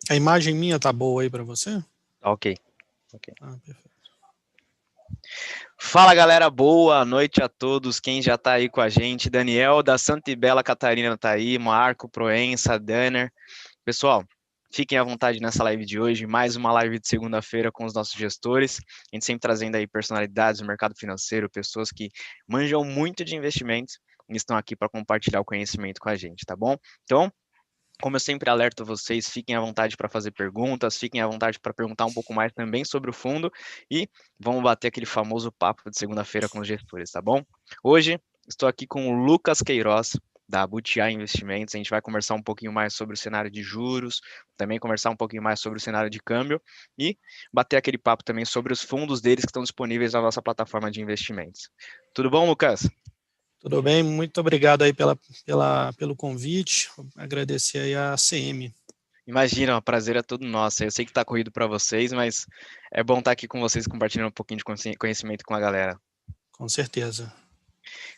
A imagem minha tá boa aí para você? Ok, ok. Ah, perfeito. Fala galera, boa noite a todos. Quem já tá aí com a gente, Daniel da Santa e Bela Catarina tá aí, Marco, Proença, Danner. Pessoal, fiquem à vontade nessa live de hoje, mais uma live de segunda-feira com os nossos gestores. A gente sempre trazendo aí personalidades do mercado financeiro, pessoas que manjam muito de investimentos e estão aqui para compartilhar o conhecimento com a gente, tá bom? Então, como eu sempre alerto vocês, fiquem à vontade para fazer perguntas, fiquem à vontade para perguntar um pouco mais também sobre o fundo e vamos bater aquele famoso papo de segunda-feira com os gestores, tá bom? Hoje estou aqui com o Lucas Queiroz, da Butiá Investimentos. A gente vai conversar um pouquinho mais sobre o cenário de juros, também conversar um pouquinho mais sobre o cenário de câmbio e bater aquele papo também sobre os fundos deles que estão disponíveis na nossa plataforma de investimentos. Tudo bom, Lucas? Tudo bem? Muito obrigado aí pelo convite. Agradecer aí a CM. Imagina, o prazer é todo nosso. Eu sei que tá corrido para vocês, mas é bom estar aqui com vocês compartilhando um pouquinho de conhecimento com a galera. Com certeza.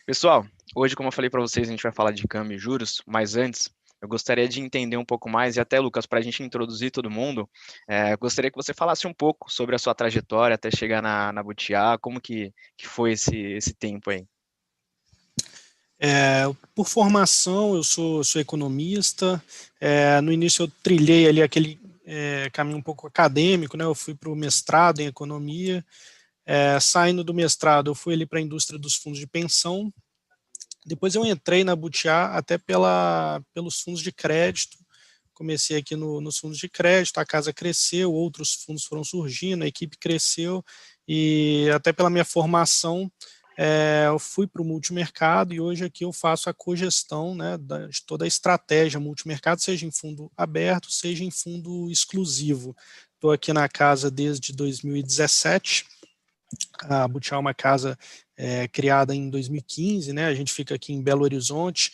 Pessoal, hoje, como eu falei para vocês, a gente vai falar de câmbio e juros, mas antes eu gostaria de entender um pouco mais, e até, Lucas, para a gente introduzir todo mundo, eu gostaria que você falasse um pouco sobre a sua trajetória até chegar na Butiá, como que foi esse tempo aí. Por formação, eu sou economista. No início, eu trilhei ali aquele caminho um pouco acadêmico, né? Eu fui para o mestrado em economia. Saindo do mestrado, eu fui ali para a indústria dos fundos de pensão. Depois, eu entrei na Butiá até pelos fundos de crédito. Comecei aqui nos fundos de crédito, a casa cresceu, outros fundos foram surgindo, a equipe cresceu e até pela minha formação eu fui para o multimercado e hoje aqui eu faço a cogestão, né, de toda a estratégia multimercado, seja em fundo aberto, seja em fundo exclusivo. Estou aqui na casa desde 2017. A Butiá é uma casa criada em 2015, né? A gente fica aqui em Belo Horizonte,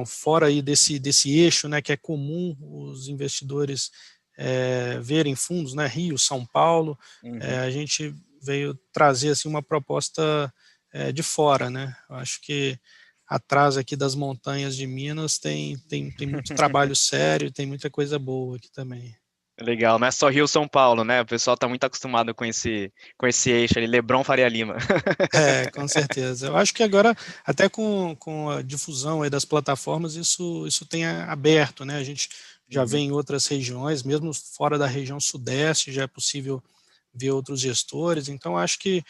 fora aí desse eixo, né? Que é comum os investidores verem fundos, né? Rio, São Paulo. Uhum. A gente veio trazer assim uma proposta de fora, né? Eu acho que atrás aqui das montanhas de Minas tem muito trabalho sério, tem muita coisa boa aqui também. Legal, não é só Rio São Paulo, né? O pessoal tá muito acostumado com esse eixo ali, Leblon Faria Lima. Com certeza. Eu acho que agora, até com a difusão aí das plataformas, isso tem aberto, né? A gente já vê Uhum. em outras regiões, mesmo fora da região sudeste, já é possível ver outros gestores. Então, acho que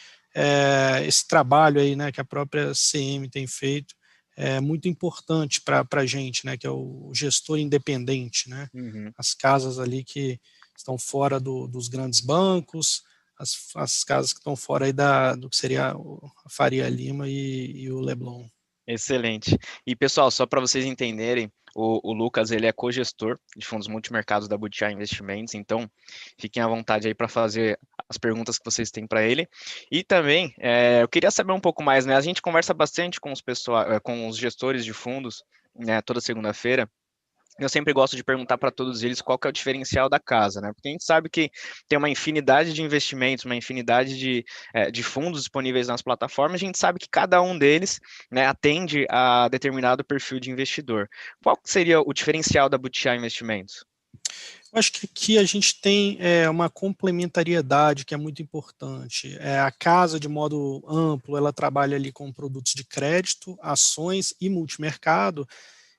esse trabalho aí, né, que a própria CM tem feito, é muito importante para a gente, né, que é o gestor independente, né? Uhum. As casas ali que estão fora dos grandes bancos, as casas que estão fora aí do que seria a Faria Lima e o Leblon. Excelente. E pessoal, só para vocês entenderem, o Lucas ele é cogestor de fundos multimercados da Butiá Investimentos, então fiquem à vontade aí para fazer as perguntas que vocês têm para ele. E também eu queria saber um pouco mais, né? A gente conversa bastante com com os gestores de fundos, né, toda segunda-feira. Eu sempre gosto de perguntar para todos eles qual que é o diferencial da casa, né? Porque a gente sabe que tem uma infinidade de investimentos, uma infinidade de fundos disponíveis nas plataformas, a gente sabe que cada um deles, né, atende a determinado perfil de investidor. Qual que seria o diferencial da Butiá Investimentos? Eu acho que aqui a gente tem uma complementariedade que é muito importante. A casa, de modo amplo, ela trabalha ali com produtos de crédito, ações e multimercado,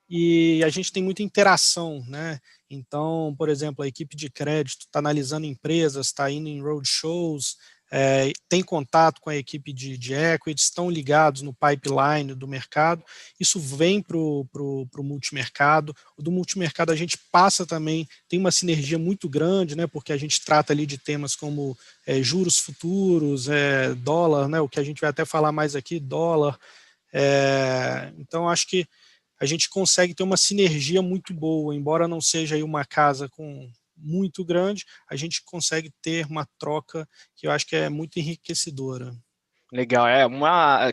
e a gente tem muita interação, né? Então, por exemplo, a equipe de crédito está analisando empresas, está indo em roadshows, tem contato com a equipe de equity, estão ligados no pipeline do mercado. Isso vem para o multimercado. O do multimercado a gente passa também, tem uma sinergia muito grande, né? Porque a gente trata ali de temas como juros futuros, dólar, né? O que a gente vai até falar mais aqui, dólar. Então, acho que a gente consegue ter uma sinergia muito boa, embora não seja aí uma casa com muito grande, a gente consegue ter uma troca que eu acho que é muito enriquecedora. Legal,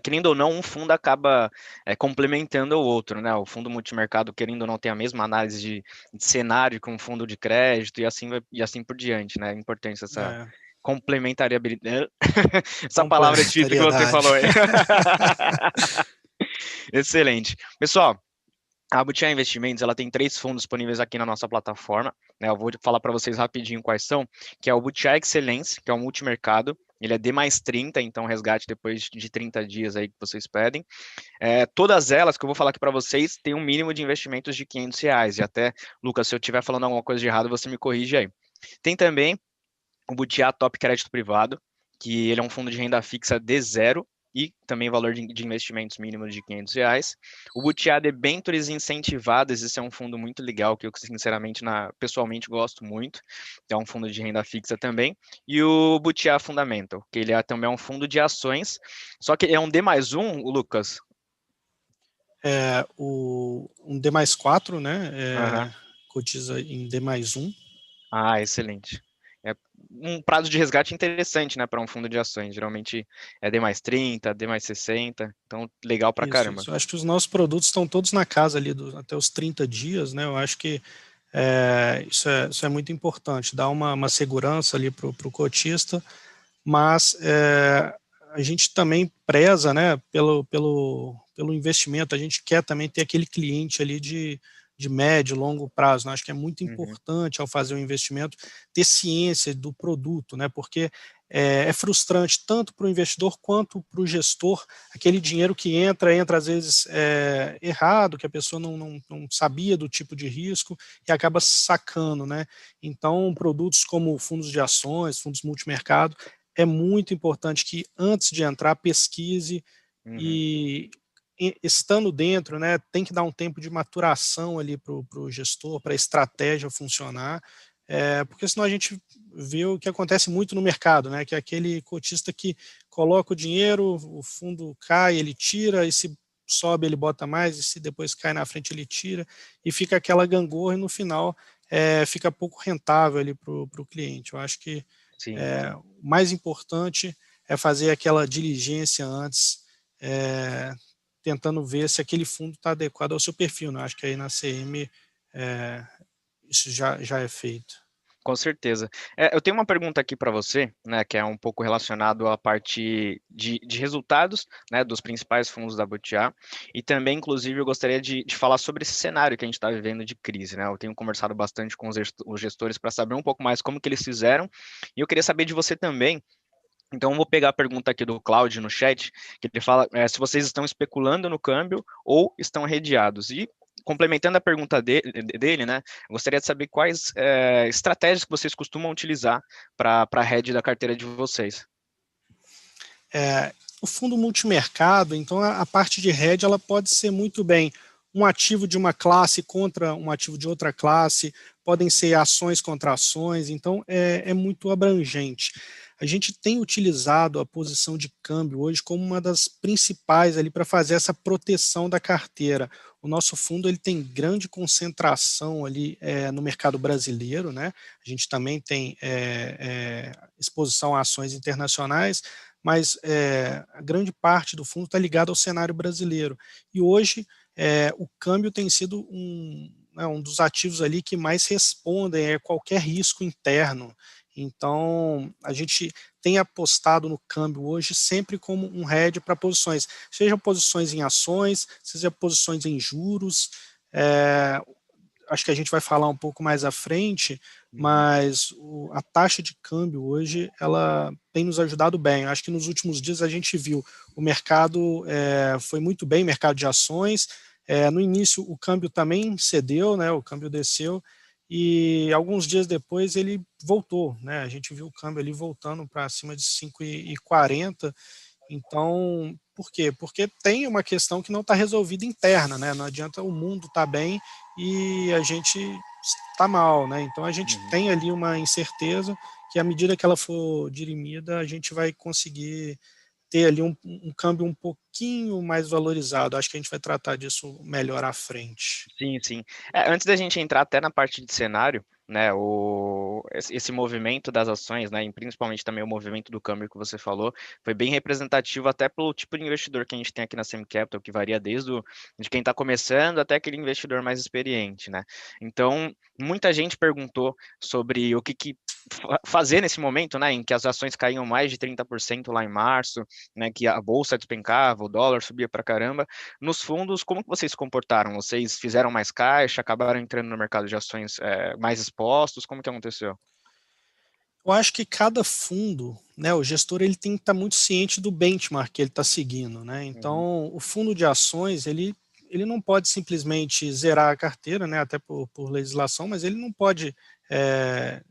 querendo ou não, um fundo acaba complementando o outro, né? O fundo multimercado, querendo ou não, tem a mesma análise de cenário que um fundo de crédito e assim por diante, né? É importante essa É, complementariedade. Essa palavra é difícil que você complementariedade. falou aí. Excelente. Pessoal, A Butiá Investimentos, ela tem 3 fundos disponíveis aqui na nossa plataforma, né? Eu vou falar para vocês rapidinho quais são, que é o Butiá Excelência, que é um multimercado, ele é D+30, então resgate depois de 30 dias aí que vocês pedem. Todas elas que eu vou falar aqui para vocês têm um mínimo de investimentos de R$ 500, e até, Lucas, se eu estiver falando alguma coisa de errado, você me corrige aí. Tem também o Butiá Top Crédito Privado, que ele é um fundo de renda fixa D0 e também valor de investimentos mínimo de R$ 500. O Butiá Debentures Incentivadas, esse é um fundo muito legal, que eu sinceramente, pessoalmente gosto muito, é um fundo de renda fixa também. E o Butiá Fundamental, que ele também é um fundo de ações, só que é um D+1, o Lucas. Um D+4, né? Aham. Cotiza em D+1. Ah, excelente. É um prazo de resgate interessante, né, para um fundo de ações. Geralmente é D+30, D+60, então legal pra Isso, caramba. isso. Eu acho que os nossos produtos estão todos na casa ali até os 30 dias, né? Eu acho que isso é muito importante, dar uma segurança ali para o cotista, mas a gente também preza, né, pelo investimento, a gente quer também ter aquele cliente ali de médio, longo prazo, né? Acho que é muito Uhum. importante ao fazer um investimento ter ciência do produto, né? Porque é frustrante tanto para o investidor quanto para o gestor, aquele dinheiro que entra às vezes errado, que a pessoa não sabia do tipo de risco e acaba sacando, né? Então, produtos como fundos de ações, fundos multimercado, é muito importante que antes de entrar pesquise Uhum. e estando dentro, né, tem que dar um tempo de maturação ali para o gestor, para a estratégia funcionar, porque senão a gente vê o que acontece muito no mercado, né, que é aquele cotista que coloca o dinheiro, o fundo cai, ele tira, e se sobe ele bota mais, e se depois cai na frente ele tira, e fica aquela gangorra e no final fica pouco rentável ali para o cliente. Eu acho que Sim. o mais importante é fazer aquela diligência antes, tentando ver se aquele fundo está adequado ao seu perfil, né? Acho que aí na CM é, isso já é feito. Com certeza. Eu tenho uma pergunta aqui para você, né, que é um pouco relacionado à parte de resultados, né, dos principais fundos da Butiá, e também, inclusive, eu gostaria de falar sobre esse cenário que a gente está vivendo de crise, né? Eu tenho conversado bastante com os gestores para saber um pouco mais como que eles fizeram, e eu queria saber de você também. Então, eu vou pegar a pergunta aqui do Cláudio no chat, que ele fala se vocês estão especulando no câmbio ou estão redeados. E, complementando a pergunta dele, né, eu gostaria de saber quais estratégias que vocês costumam utilizar para a hedge da carteira de vocês. O fundo multimercado, então a parte de hedge ela pode ser muito bem um ativo de uma classe contra um ativo de outra classe, podem ser ações contra ações, então é muito abrangente. A gente tem utilizado a posição de câmbio hoje como uma das principais ali para fazer essa proteção da carteira. O nosso fundo ele tem grande concentração ali no mercado brasileiro, né? A gente também tem exposição a ações internacionais, mas a grande parte do fundo está ligada ao cenário brasileiro. E hoje o câmbio tem sido um dos ativos ali que mais respondem a qualquer risco interno. Então, a gente tem apostado no câmbio hoje sempre como um hedge para posições, seja posições em ações, seja posições em juros. Acho que a gente vai falar um pouco mais à frente, Uhum. mas a taxa de câmbio hoje ela tem nos ajudado bem. Acho que nos últimos dias a gente viu o mercado foi muito bem, mercado de ações. No início o câmbio também cedeu, né? O câmbio desceu e alguns dias depois ele voltou, né? A gente viu o câmbio ali voltando para cima de 5,40. Então, por quê? Porque tem uma questão que não está resolvida interna, né? Não adianta o mundo estar bem e a gente está mal, né? Então a gente Uhum. tem ali uma incerteza que à medida que ela for dirimida, a gente vai conseguir ter ali um câmbio um pouquinho mais valorizado. Acho que a gente vai tratar disso melhor à frente. Sim, sim. Antes da gente entrar até na parte de cenário, né, esse movimento das ações, né, e principalmente também o movimento do câmbio que você falou, foi bem representativo até pelo tipo de investidor que a gente tem aqui na Semi Capital, que varia de quem está começando até aquele investidor mais experiente, né? Então, muita gente perguntou sobre o que fazer nesse momento, né, em que as ações caíam mais de 30% lá em março, né, que a bolsa despencava, o dólar subia para caramba. Nos fundos, como que vocês se comportaram? Vocês fizeram mais caixa, acabaram entrando no mercado de ações mais expostos? Como que aconteceu? Eu acho que cada fundo, né, o gestor ele tem que estar muito ciente do benchmark que ele está seguindo, né? Uhum, Então, o fundo de ações, ele não pode simplesmente zerar a carteira, né, até por legislação, mas ele não pode é,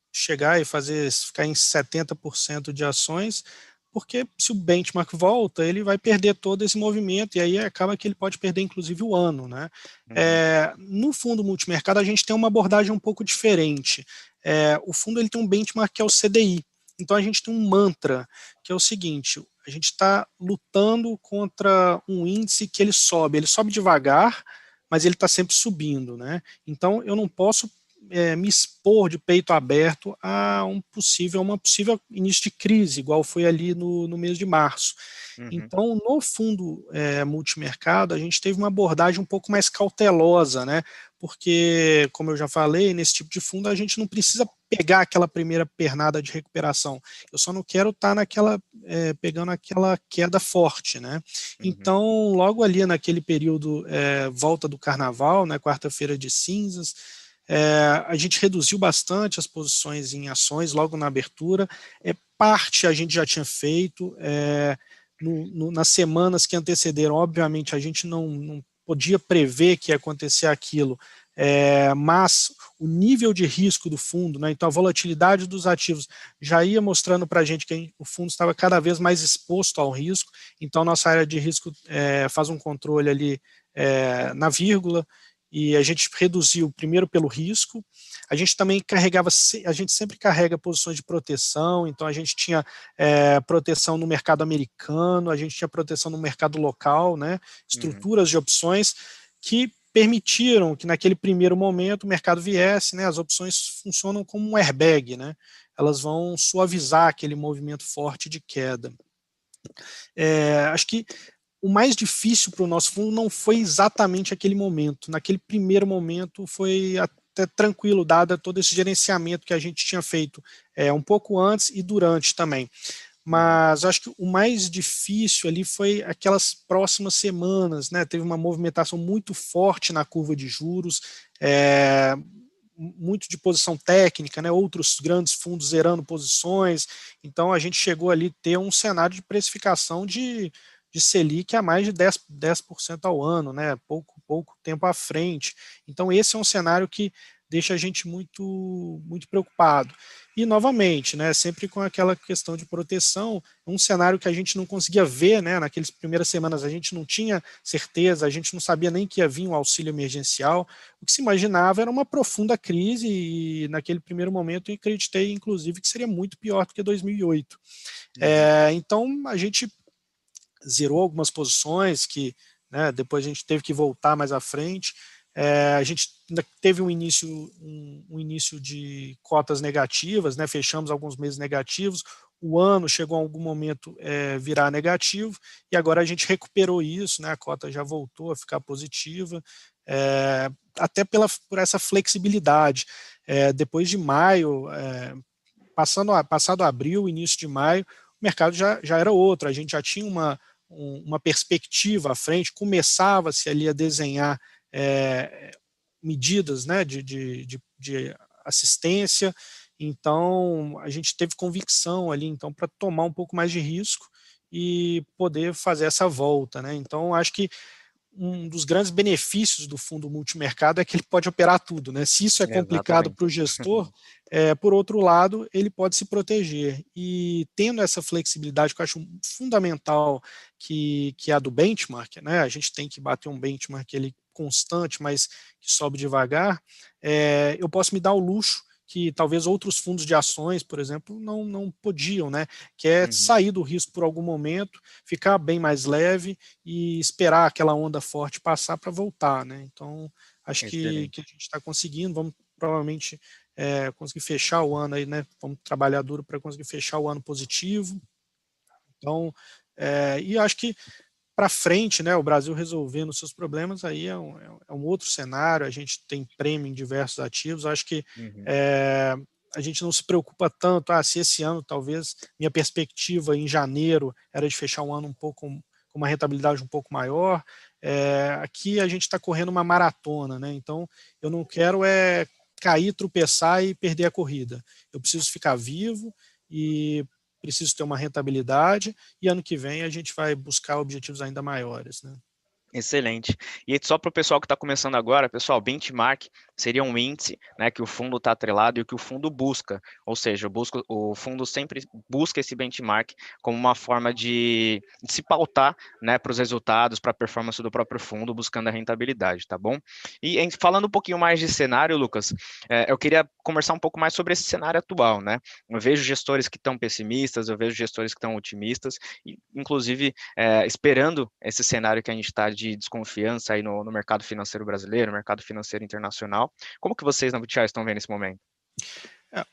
chegar e ficar em 70% de ações, porque se o benchmark volta, ele vai perder todo esse movimento, e aí acaba que ele pode perder inclusive o ano, né? uhum, No fundo multimercado, a gente tem uma abordagem um pouco diferente. O fundo ele tem um benchmark que é o CDI, então a gente tem um mantra, que é o seguinte, a gente está lutando contra um índice que ele sobe devagar, mas ele está sempre subindo, né? Então eu não posso me expor de peito aberto a uma possível início de crise, igual foi ali no mês de março. uhum, Então, no fundo multimercado, a gente teve uma abordagem um pouco mais cautelosa, né? Porque, como eu já falei, nesse tipo de fundo a gente não precisa pegar aquela primeira pernada de recuperação. Eu só não quero estar pegando aquela queda forte, né? uhum, Então, logo ali naquele período volta do carnaval, né? Quarta-feira de cinzas, a gente reduziu bastante as posições em ações logo na abertura. Parte a gente já tinha feito. Nas semanas que antecederam, obviamente, a gente não podia prever que ia acontecer aquilo, mas o nível de risco do fundo, né, então a volatilidade dos ativos já ia mostrando para a gente que o fundo estava cada vez mais exposto ao risco, então nossa área de risco faz um controle ali na vírgula, e a gente reduziu primeiro pelo risco, a gente também a gente sempre carrega posições de proteção, então a gente tinha proteção no mercado americano, a gente tinha proteção no mercado local, né, uhum. estruturas de opções que permitiram que naquele primeiro momento o mercado viesse, né, as opções funcionam como um airbag, né, elas vão suavizar aquele movimento forte de queda. Acho que o mais difícil para o nosso fundo não foi exatamente aquele momento. Naquele primeiro momento foi até tranquilo, dado todo esse gerenciamento que a gente tinha feito um pouco antes e durante também. Uhum. Mas acho que o mais difícil ali foi aquelas próximas semanas, né? Teve uma movimentação muito forte na curva de juros, muito de posição técnica, né? Outros grandes fundos zerando posições. Então a gente chegou ali a ter um cenário de precificação de Selic a mais de 10% ao ano, né? Pouco tempo à frente. Então esse é um cenário que deixa a gente muito preocupado. E novamente, né, sempre com aquela questão de proteção, um cenário que a gente não conseguia ver, né, naquelas primeiras semanas a gente não tinha certeza, a gente não sabia nem que ia vir um auxílio emergencial, o que se imaginava era uma profunda crise e naquele primeiro momento eu acreditei inclusive que seria muito pior do que 2008. Uhum. Então a gente zerou algumas posições que, né, depois a gente teve que voltar mais à frente. A gente ainda teve um início de cotas negativas, né, fechamos alguns meses negativos, o ano chegou a algum momento virar negativo, e agora a gente recuperou isso, né, a cota já voltou a ficar positiva, até por essa flexibilidade. Depois de maio, passado abril, início de maio, o mercado já era outro, a gente já tinha uma perspectiva à frente, começava-se ali a desenhar medidas, né, de assistência, então a gente teve convicção ali então para tomar um pouco mais de risco e poder fazer essa volta, né? Então acho que um dos grandes benefícios do fundo multimercado é que ele pode operar tudo, né? Se isso é complicado Exatamente. para o gestor, por outro lado, ele pode se proteger. E tendo essa flexibilidade que eu acho fundamental, que é a do benchmark, né? A gente tem que bater um benchmark ele constante, mas que sobe devagar, eu posso me dar o luxo que talvez outros fundos de ações, por exemplo, não podiam, né? Que é Uhum. sair do risco por algum momento, ficar bem mais leve e esperar aquela onda forte passar para voltar, né? Então, acho que a Excelente. gente está conseguindo, vamos provavelmente conseguir fechar o ano aí, né? Vamos trabalhar duro para conseguir fechar o ano positivo. Então, e acho que para frente, né, o Brasil resolvendo seus problemas, aí é um outro cenário, a gente tem prêmio em diversos ativos, acho que Uhum. é, a gente não se preocupa tanto, se esse ano talvez minha perspectiva em janeiro era de fechar um ano um pouco com uma rentabilidade um pouco maior, aqui a gente está correndo uma maratona, né? Então eu não quero cair, tropeçar e perder a corrida. Eu preciso ficar vivo e preciso ter uma rentabilidade, e ano que vem a gente vai buscar objetivos ainda maiores, né? Excelente. E só para o pessoal que está começando agora, pessoal, benchmark seria um índice, né, que o fundo está atrelado e que o fundo busca, ou seja, o fundo sempre busca esse benchmark como uma forma de se pautar, né, para os resultados, para a performance do próprio fundo, buscando a rentabilidade, tá bom? E falando um pouquinho mais de cenário, Lucas, eu queria conversar um pouco mais sobre esse cenário atual, né? Eu vejo gestores que estão pessimistas, eu vejo gestores que estão otimistas, e, inclusive esperando esse cenário que a gente está de desconfiança aí no mercado financeiro brasileiro, no mercado financeiro internacional. Como que vocês na Butiá estão vendo esse momento?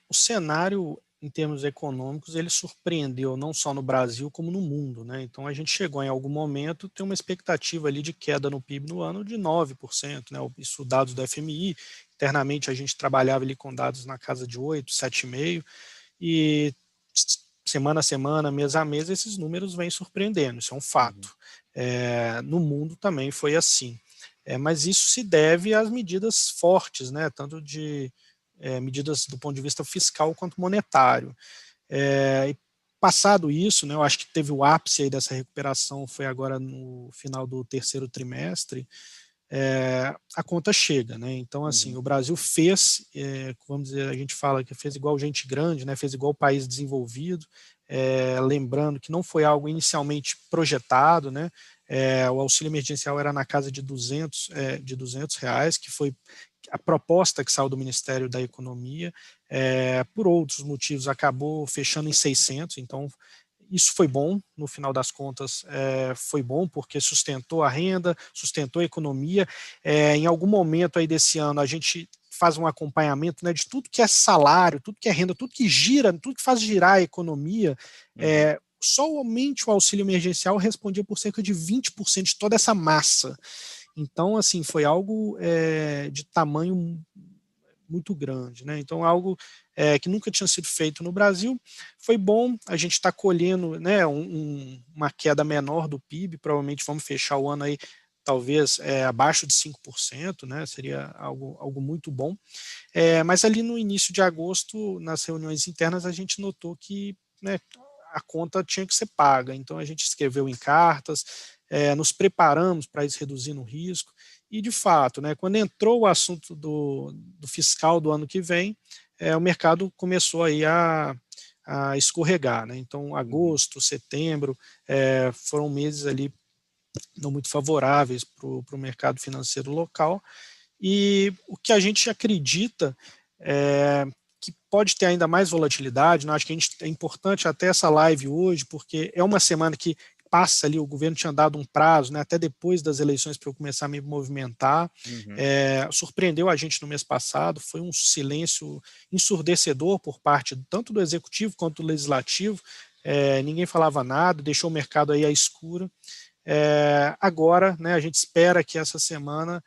O cenário, em termos econômicos, ele surpreendeu não só no Brasil, como no mundo, né? Então, a gente chegou em algum momento a ter uma expectativa ali de queda no PIB no ano de 9%, né? Isso dados do FMI. Internamente, a gente trabalhava ali com dados na casa de 8%, 7,5%, e semana a semana, mês a mês, esses números vêm surpreendendo, isso é um fato. No mundo também foi assim. Mas isso se deve às medidas fortes, né? Tanto de medidas do ponto de vista fiscal quanto monetário. E passado isso, né, eu acho que teve o ápice aí dessa recuperação, foi agora no final do terceiro trimestre, a conta chega, né? Então, assim, o Brasil fez, vamos dizer, a gente fala que fez igual gente grande, né? Fez igual país desenvolvido, lembrando que não foi algo inicialmente projetado, né? O auxílio emergencial era na casa de R$ 200, que foi a proposta que saiu do Ministério da Economia, por outros motivos acabou fechando em 600, então isso foi bom, no final das contas foi bom, porque sustentou a renda, sustentou a economia. Em algum momento aí desse ano a gente faz um acompanhamento, né, de tudo que é salário, tudo que é renda, tudo que gira, tudo que faz girar a economia. Somente o auxílio emergencial respondia por cerca de 20% de toda essa massa. Então, assim, foi algo de tamanho muito grande, né? Então, algo que nunca tinha sido feito no Brasil. Foi bom, a gente está colhendo, né, uma queda menor do PIB, provavelmente vamos fechar o ano aí talvez abaixo de 5%, né? Seria algo muito bom. Mas ali no início de agosto, nas reuniões internas, a gente notou que, né, a conta tinha que ser paga. Então, a gente escreveu em cartas, nos preparamos para ir reduzindo o risco. E, de fato, né, quando entrou o assunto do fiscal do ano que vem, o mercado começou aí a escorregar, né? Então, agosto, setembro, foram meses ali não muito favoráveis para o mercado financeiro local. E o que a gente acredita que pode ter ainda mais volatilidade, né? Acho que é importante até essa live hoje, porque é uma semana que passa ali, o governo tinha dado um prazo, né, até depois das eleições para eu começar a me movimentar. Surpreendeu a gente no mês passado, foi um silêncio ensurdecedor por parte tanto do executivo quanto do legislativo. Ninguém falava nada, deixou o mercado aí à escura. Agora, né, a gente espera que essa semana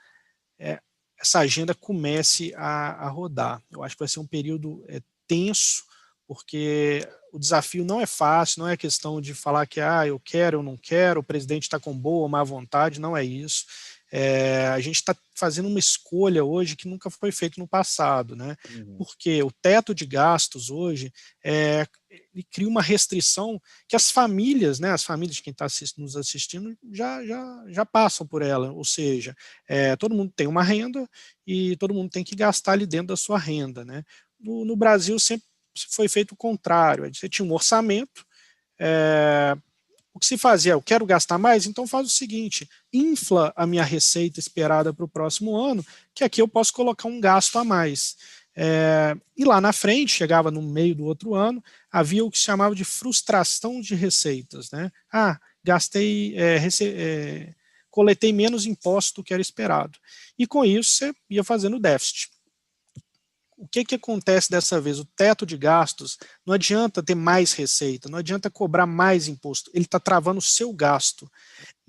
essa agenda comece a rodar. Eu acho que vai ser um período tenso, porque o desafio não é fácil, não é questão de falar que eu quero, eu não quero, o presidente está com boa ou má vontade, não é isso. A gente está fazendo uma escolha hoje que nunca foi feito no passado, né? Porque o teto de gastos hoje ele cria uma restrição que as famílias, né, as famílias de quem está nos assistindo já passam por ela, ou seja, todo mundo tem uma renda e todo mundo tem que gastar ali dentro da sua renda, né? No Brasil sempre foi feito o contrário, você tinha um orçamento, o que se fazia, eu quero gastar mais, então faz o seguinte, infla a minha receita esperada para o próximo ano, que aqui eu posso colocar um gasto a mais. E lá na frente, chegava no meio do outro ano, havia o que se chamava de frustração de receitas, né? Gastei, coletei menos imposto do que era esperado. E com isso você ia fazendo déficit. O que acontece dessa vez? O teto de gastos, não adianta ter mais receita, não adianta cobrar mais imposto, ele está travando o seu gasto.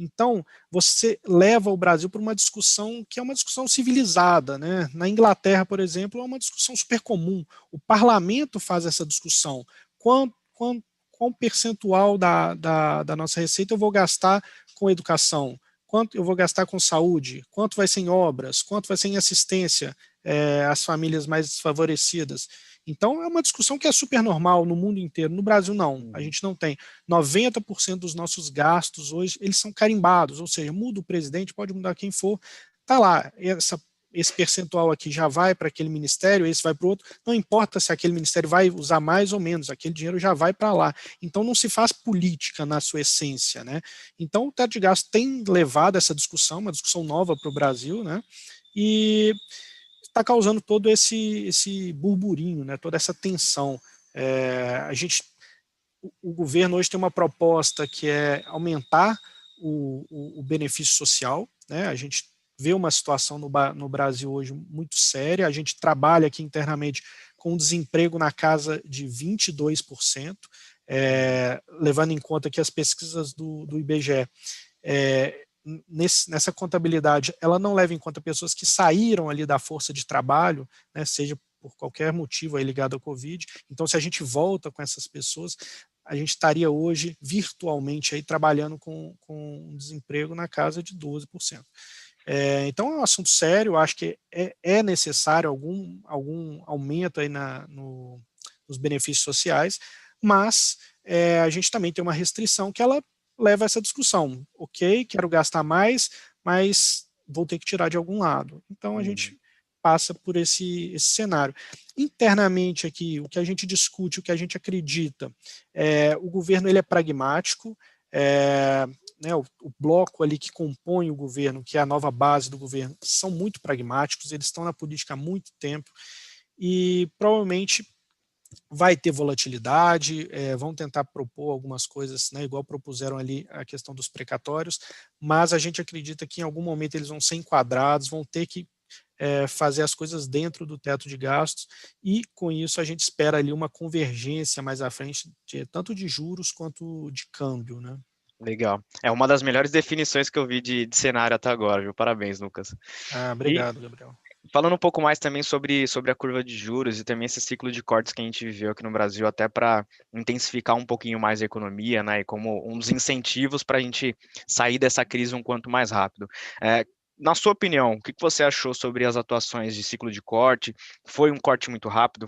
Então, você leva o Brasil para uma discussão que é uma discussão civilizada, né? Na Inglaterra, por exemplo, é uma discussão super comum. O parlamento faz essa discussão. Qual percentual da nossa receita eu vou gastar com educação? Quanto eu vou gastar com saúde? Quanto vai ser em obras? Quanto vai ser em assistência às famílias mais desfavorecidas? Então, é uma discussão que é super normal no mundo inteiro. No Brasil, não. A gente não tem. 90% dos nossos gastos hoje, eles são carimbados, ou seja, muda o presidente, pode mudar quem for, tá lá, esse percentual aqui já vai para aquele ministério, esse vai para o outro, não importa se aquele ministério vai usar mais ou menos, aquele dinheiro já vai para lá. Então não se faz política na sua essência, né? Então o teto de gasto tem levado essa discussão, uma discussão nova para o Brasil, né? E está causando todo esse burburinho, né? Toda essa tensão. O governo hoje tem uma proposta que é aumentar o benefício social, né? A gente vê uma situação no Brasil hoje muito séria, a gente trabalha aqui internamente com desemprego na casa de 22%, levando em conta que as pesquisas do IBGE, nessa contabilidade, ela não leva em conta pessoas que saíram ali da força de trabalho, né, seja por qualquer motivo aí ligado à Covid. Então, se a gente volta com essas pessoas, a gente estaria hoje virtualmente aí trabalhando com um desemprego na casa de 12%. Então é um assunto sério, acho que é necessário algum aumento aí nos benefícios sociais, mas a gente também tem uma restrição que ela leva a essa discussão. Ok, quero gastar mais, mas vou ter que tirar de algum lado. Então a gente passa por esse cenário. Internamente aqui, o que a gente discute, o que a gente acredita, o governo ele é pragmático, né, o bloco ali que compõe o governo, que é a nova base do governo, são muito pragmáticos, eles estão na política há muito tempo e provavelmente vai ter volatilidade, vão tentar propor algumas coisas, né, igual propuseram ali a questão dos precatórios, mas a gente acredita que em algum momento eles vão ser enquadrados, vão ter que fazer as coisas dentro do teto de gastos e com isso a gente espera ali uma convergência mais à frente, tanto de juros quanto de câmbio, né? Legal. É uma das melhores definições que eu vi de cenário até agora, viu? Parabéns, Lucas. E Obrigado, Gabriel. falando um pouco mais também sobre a curva de juros e também esse ciclo de cortes que a gente viveu aqui no Brasil, até para intensificar um pouquinho mais a economia, né? E como um dos incentivos para a gente sair dessa crise um quanto mais rápido. Na sua opinião, o que você achou sobre as atuações de ciclo de corte? Foi um corte muito rápido?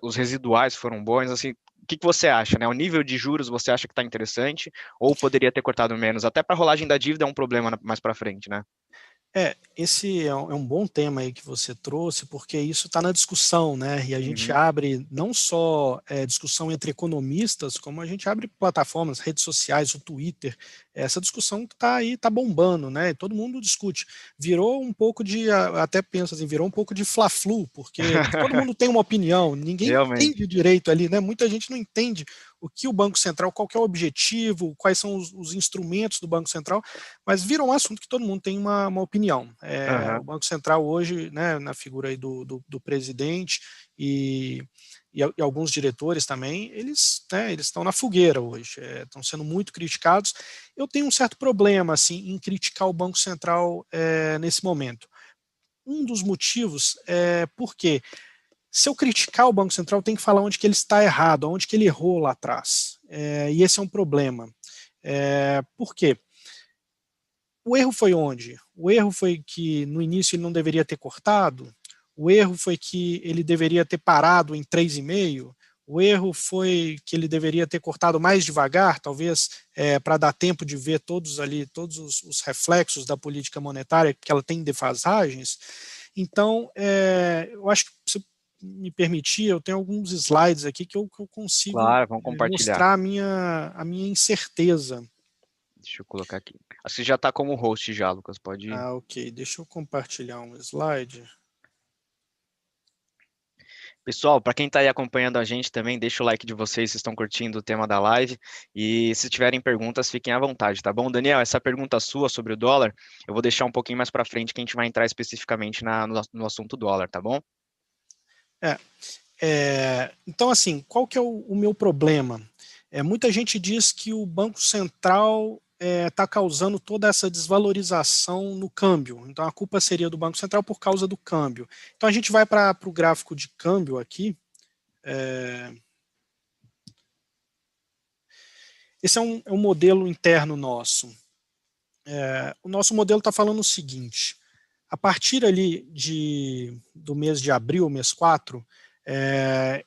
Os residuais foram bons? Assim, o que você acha, né? O nível de juros você acha que está interessante ou poderia ter cortado menos? Até para a rolagem da dívida é um problema mais para frente, né? Esse é um bom tema aí que você trouxe, porque isso está na discussão, né? E a gente abre não só discussão entre economistas, como a gente abre plataformas, redes sociais, o Twitter. Essa discussão que está aí, está bombando, né? E todo mundo discute. Virou um pouco até penso assim, virou um pouco de fla-flu, porque todo mundo tem uma opinião, ninguém Realmente. entende direito ali, né? Muita gente não entende o que o Banco Central, qual que é o objetivo, quais são os instrumentos do Banco Central, mas virou um assunto que todo mundo tem uma opinião. O Banco Central hoje, né, na figura aí do presidente e alguns diretores também, eles estão na fogueira hoje, estão sendo muito criticados. Eu tenho um certo problema assim, em criticar o Banco Central nesse momento. Um dos motivos é porque se eu criticar o Banco Central, eu tenho que falar onde que ele está errado, onde que ele errou lá atrás. E esse é um problema. Por quê? O erro foi onde? O erro foi que no início ele não deveria ter cortado? O erro foi que ele deveria ter parado em 3,5? O erro foi que ele deveria ter cortado mais devagar, talvez para dar tempo de ver todos os reflexos da política monetária, que ela tem defasagens. Então, eu acho que, se me permitir, eu tenho alguns slides aqui que eu consigo Claro, vamos compartilhar. mostrar a minha incerteza. Deixa eu colocar aqui. Acho que já está como host já, Lucas. Pode ir. Ok. Deixa eu compartilhar um slide. Pessoal, para quem está aí acompanhando a gente também, deixa o like de vocês se estão curtindo o tema da live. E se tiverem perguntas, fiquem à vontade, tá bom? Daniel, essa pergunta sua sobre o dólar, eu vou deixar um pouquinho mais para frente que a gente vai entrar especificamente no assunto dólar, tá bom? Então, assim, qual que é o meu problema? Muita gente diz que o Banco Central está causando toda essa desvalorização no câmbio. Então, a culpa seria do Banco Central por causa do câmbio. Então, a gente vai para o gráfico de câmbio aqui. Esse é um modelo interno nosso. O nosso modelo está falando o seguinte: a partir ali do mês de abril, mês 4,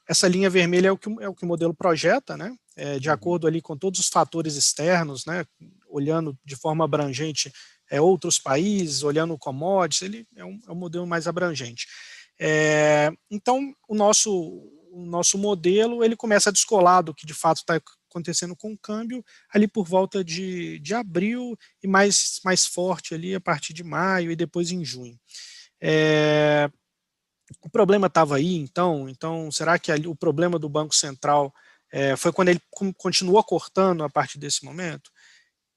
essa linha vermelha é o que o modelo projeta, né? De acordo ali com todos os fatores externos, né? Olhando de forma abrangente outros países, olhando commodities, ele é um modelo mais abrangente. Então, o nosso modelo ele começa a descolar do que de fato está acontecendo com o câmbio ali por volta de abril e mais forte ali a partir de maio e depois em junho. O problema estava aí, então será que o problema do Banco Central foi quando ele continuou cortando a partir desse momento?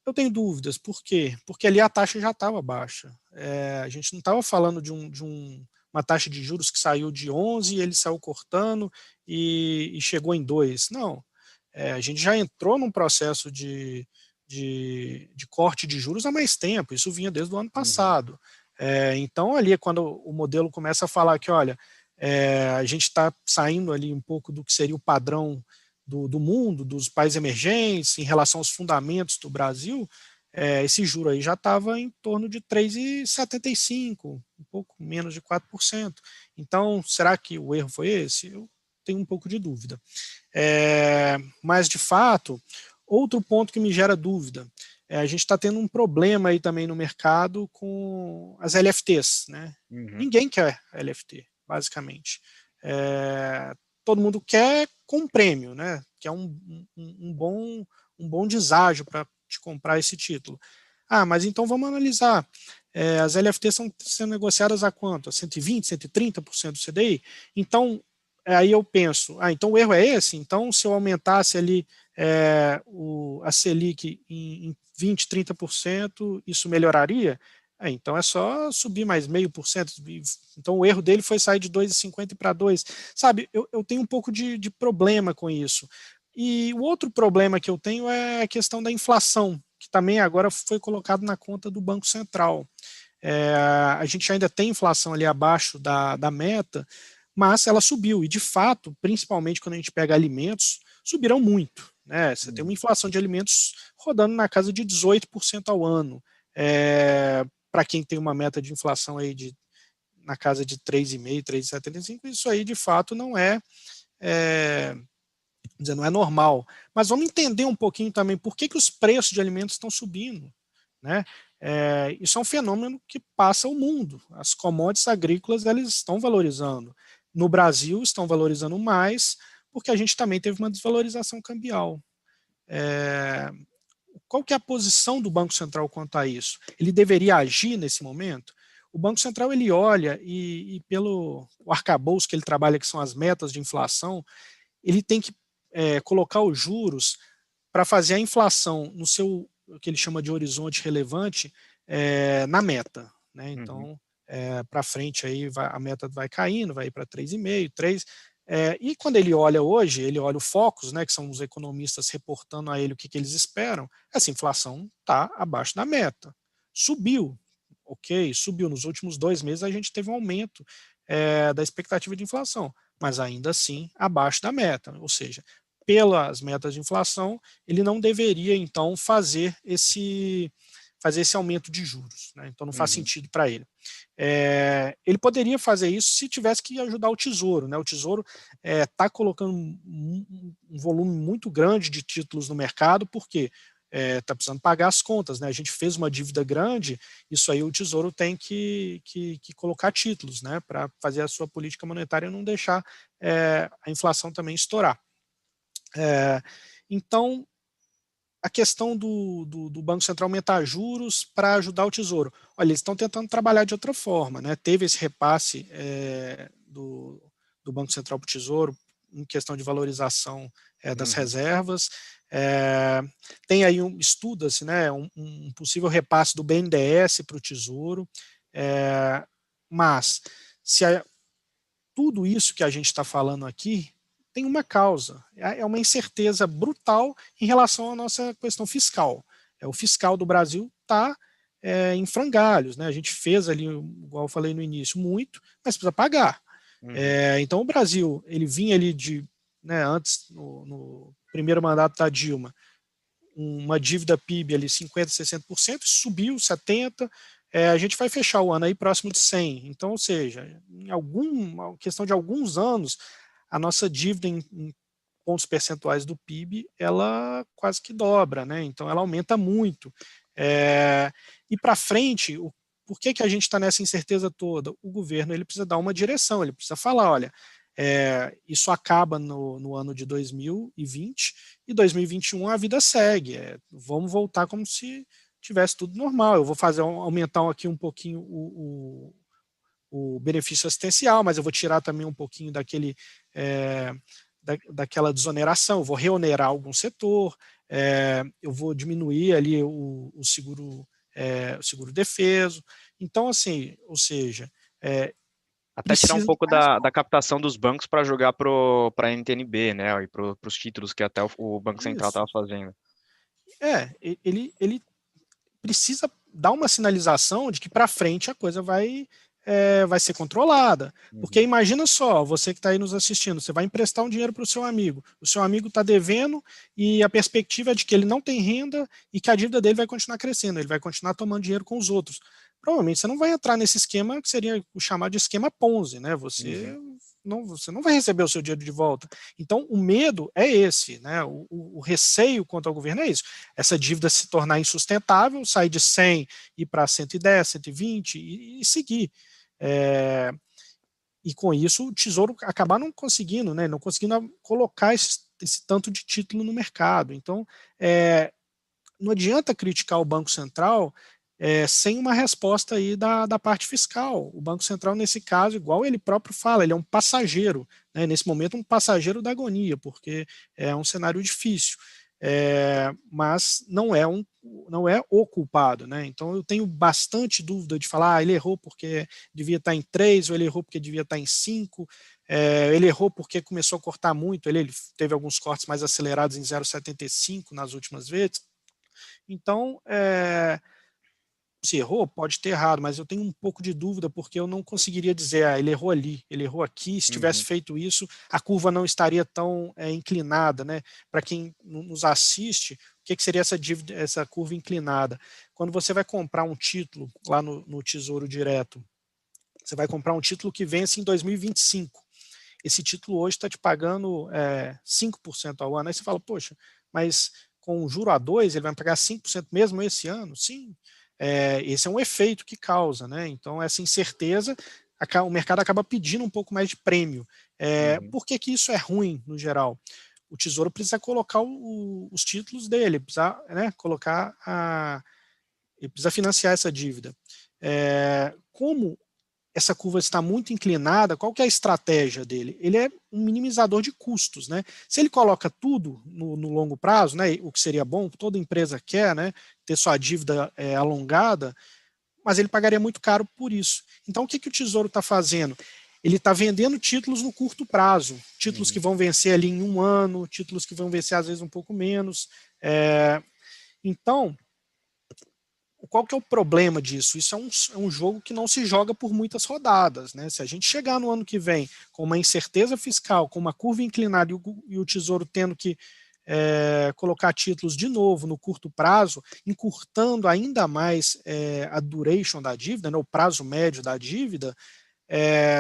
Eu tenho dúvidas. Por quê? Porque ali a taxa já estava baixa. A gente não estava falando de uma taxa de juros que saiu de 11 e ele saiu cortando e chegou em 2. Não. A gente já entrou num processo de corte de juros há mais tempo. Isso vinha desde o ano passado. Então, ali é quando o modelo começa a falar que, olha, a gente está saindo ali um pouco do que seria o padrão do mundo, dos países emergentes, em relação aos fundamentos do Brasil, esse juro aí já estava em torno de 3,75, um pouco menos de 4%. Então, será que o erro foi esse? Eu tenho um pouco de dúvida. Mas, de fato, outro ponto que me gera dúvida, a gente está tendo um problema aí também no mercado com as LFTs, né? Ninguém quer LFT, basicamente. Todo mundo quer com prêmio, né? Que é um bom deságio para te comprar esse título. Mas então vamos analisar. As LFTs estão sendo negociadas a quanto? A 120%, 130% do CDI? Então, aí eu penso, então o erro é esse? Então, se eu aumentasse ali a Selic em 20%, 30%, isso melhoraria? Então é só subir mais 0,5%. Então o erro dele foi sair de 2,50 para 2. Sabe, eu tenho um pouco de problema com isso. E o outro problema que eu tenho é a questão da inflação, que também agora foi colocado na conta do Banco Central. A gente ainda tem inflação ali abaixo da meta, mas ela subiu. E de fato, principalmente quando a gente pega alimentos, subiram muito. Né? Você tem uma inflação de alimentos rodando na casa de 18% ao ano. Para quem tem uma meta de inflação aí na casa de 3,5%, 3,75%, isso aí de fato não é normal. Mas vamos entender um pouquinho também por que os preços de alimentos estão subindo. Né? Isso é um fenômeno que passa o mundo. As commodities agrícolas elas estão valorizando. No Brasil estão valorizando mais porque a gente também teve uma desvalorização cambial. Qual que é a posição do Banco Central quanto a isso? Ele deveria agir nesse momento? O Banco Central ele olha e pelo arcabouço que ele trabalha, que são as metas de inflação, ele tem que colocar os juros para fazer a inflação no seu, o que ele chama de horizonte relevante, na meta. Né? Então, para frente aí a meta vai caindo, vai para 3,5, 3. E quando ele olha hoje, ele olha o Focus, né, que são os economistas reportando a ele o que eles esperam, essa inflação está abaixo da meta. Subiu, ok, subiu. Nos últimos 2 meses a gente teve um aumento da expectativa de inflação, mas ainda assim abaixo da meta, ou seja, pelas metas de inflação, ele não deveria, então, fazer esse aumento de juros. Né? Então, não faz sentido para ele. Ele poderia fazer isso se tivesse que ajudar o Tesouro. Né? O Tesouro está colocando um volume muito grande de títulos no mercado, porque está precisando pagar as contas. Né? A gente fez uma dívida grande, isso aí o Tesouro tem que colocar títulos, né? Para fazer a sua política monetária e não deixar a inflação também estourar. Então, a questão do Banco Central aumentar juros para ajudar o Tesouro. Olha, eles estão tentando trabalhar de outra forma. Né? Teve esse repasse do Banco Central para o Tesouro em questão de valorização das reservas. Tem aí estuda-se, né, um possível repasse do BNDES para o Tesouro. Mas se tudo isso que a gente está falando aqui tem uma causa, é uma incerteza brutal em relação à nossa questão fiscal. o fiscal do Brasil está em frangalhos, né? A gente fez ali, igual eu falei no início, muito, mas precisa pagar. Então o Brasil, ele vinha ali né, antes, no primeiro mandato da Dilma, uma dívida PIB ali 50%, 60%, subiu 70%, a gente vai fechar o ano aí próximo de 100%. Então, ou seja, em questão de alguns anos, a nossa dívida em pontos percentuais do PIB, ela quase que dobra, né? Então ela aumenta muito. E para frente, por que a gente está nessa incerteza toda? O governo ele precisa dar uma direção, ele precisa falar, olha, isso acaba no ano de 2020 e 2021 a vida segue. Vamos voltar como se tivesse tudo normal. Eu vou aumentar aqui um pouquinho o benefício assistencial, mas eu vou tirar também um pouquinho daquela desoneração, eu vou reonerar algum setor, eu vou diminuir ali o seguro defeso. Então, assim, ou seja, até tirar um pouco da captação dos bancos para jogar para a NTN-B, né, e para os títulos que até o Banco Central estava fazendo. Ele precisa dar uma sinalização de que para frente a coisa vai ser controlada. Porque imagina só, você que está aí nos assistindo, você vai emprestar um dinheiro para o seu amigo está devendo e a perspectiva é de que ele não tem renda e que a dívida dele vai continuar crescendo, ele vai continuar tomando dinheiro com os outros. Provavelmente você não vai entrar nesse esquema que seria o chamado de esquema Ponzi, né? Você não vai receber o seu dinheiro de volta. Então, o medo é esse, né? O receio quanto ao governo é isso. Essa dívida se tornar insustentável, sair de 100 e ir para 110, 120 e seguir. E com isso o Tesouro acabar não conseguindo, né? Não conseguindo colocar esse tanto de título no mercado. Então, não adianta criticar o Banco Central sem uma resposta aí da parte fiscal. O Banco Central, nesse caso, igual ele próprio fala, ele é um passageiro, né? Nesse momento um passageiro da agonia, porque é um cenário difícil, mas não é o culpado, né? Então eu tenho bastante dúvida de falar, ele errou porque devia estar em 3, ou ele errou porque devia estar em 5, ele errou porque começou a cortar muito, ele teve alguns cortes mais acelerados em 0,75 nas últimas vezes. Então, se errou, pode ter errado, mas eu tenho um pouco de dúvida porque eu não conseguiria dizer, ele errou ali, ele errou aqui, se tivesse feito isso, a curva não estaria tão inclinada, né? Para quem nos assiste, o que seria essa curva inclinada? Quando você vai comprar um título lá no Tesouro Direto, você vai comprar um título que vence em 2025. Esse título hoje está te pagando 5% ao ano. Aí você fala, poxa, mas com o juro a 2, ele vai pagar 5% mesmo esse ano? Sim. Esse é um efeito que causa, né? Então, essa incerteza, o mercado acaba pedindo um pouco mais de prêmio. Por que isso é ruim, no geral? O Tesouro precisa colocar os títulos dele, precisa, né, ele precisa financiar essa dívida. Como essa curva está muito inclinada, qual que é a estratégia dele? Ele é um minimizador de custos, né? Se ele coloca tudo no longo prazo, né, o que seria bom, toda empresa quer, né, ter sua dívida alongada, mas ele pagaria muito caro por isso. Então, o que o Tesouro está fazendo? Ele está vendendo títulos no curto prazo, títulos que vão vencer ali em 1 ano, títulos que vão vencer às vezes um pouco menos. Então, qual que é o problema disso? Isso é um jogo que não se joga por muitas rodadas, né? Se a gente chegar no ano que vem com uma incerteza fiscal, com uma curva inclinada e o Tesouro tendo que colocar títulos de novo no curto prazo, encurtando ainda mais a duration da dívida, né, o prazo médio da dívida,